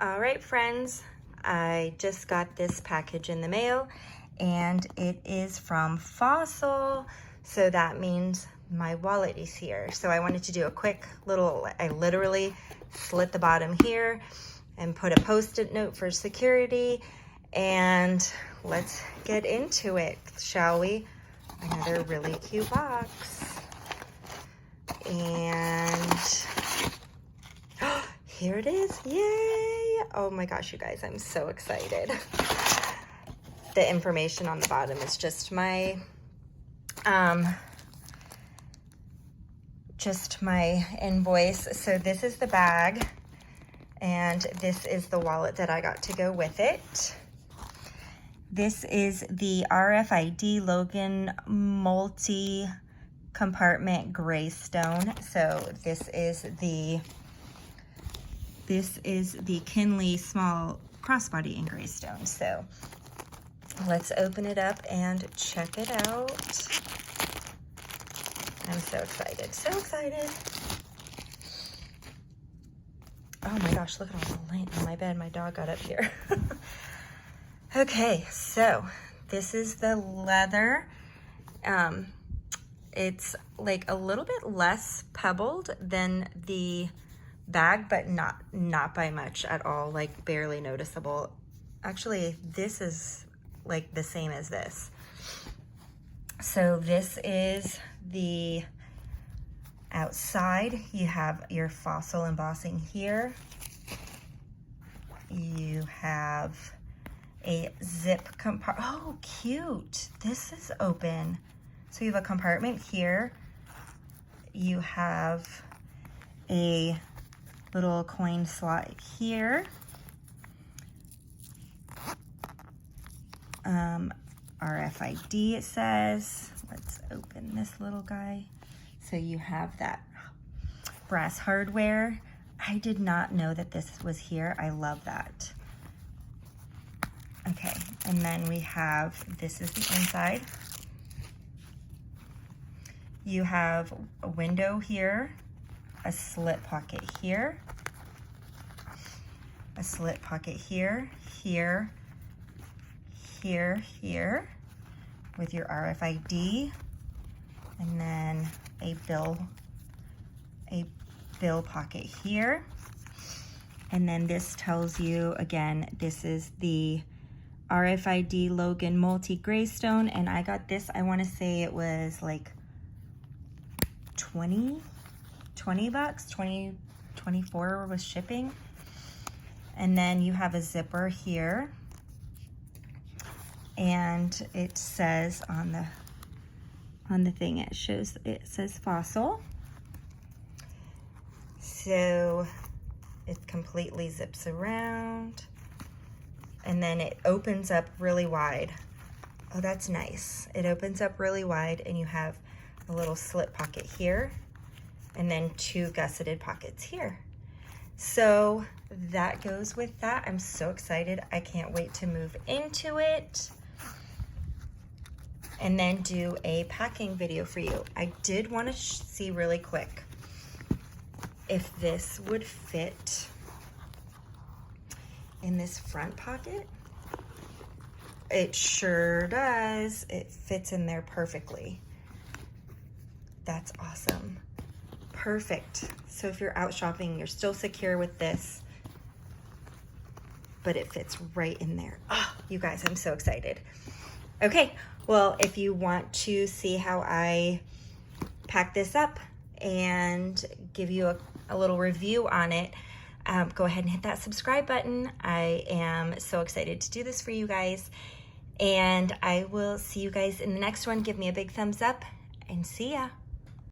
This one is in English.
All right, friends, I just got this package in the mail and it is from Fossil. So that means my wallet is here. So I wanted to do a quick little, I literally slit the bottom here and put a post-it note for security. And let's get into it, shall we? Another really cute box. And here it is, yay! Oh my gosh, you guys, I'm so excited. The information on the bottom is just my invoice. So this is the bag, and this is the wallet that I got to go with it. This is the RFID Logan multi-compartment gray stone. So this is the Kinley small crossbody in gray stone. So let's open it up and check it out. I'm so excited, so excited. Oh my gosh, look at all the light on my bed. My dog got up here. Okay, so this is the leather. It's like a little bit less pebbled than the bag, but not by much at all, like barely noticeable. Actually, this is like the same as this. So this is the outside. You have your Fossil embossing here. You have a zip compartment. Oh, cute. This is open. So you have a compartment here. You have a little coin slot here. RFID, it says. Let's open this little guy. So you have that brass hardware. I did not know that this was here. I love that. Okay, and then we have, this is the inside. You have a window here, a slit pocket here, a slit pocket here, here, here, here, with your RFID, and then a bill pocket here. And then this tells you, again, this is the RFID Logan multi gray stone, and I got this, I want to say it was like 20 bucks, 24 was shipping. And then you have a zipper here, and it says on the thing, it says Fossil. So it completely zips around, and then it opens up really wide. Oh, that's nice. It opens up really wide, and you have a little slit pocket here, and then two gusseted pockets here. So that goes with that. I'm so excited. I can't wait to move into it and then do a packing video for you. I did want to see really quick if this would fit in this front pocket. It sure does. It fits in there perfectly. That's awesome. Perfect. So if you're out shopping, you're still secure with this, but it fits right in there. Oh, you guys, I'm so excited. Okay, well, if you want to see how I pack this up and give you a little review on it, go ahead and hit that subscribe button. I am so excited to do this for you guys, and I will see you guys in the next one. Give me a big thumbs up, and see ya.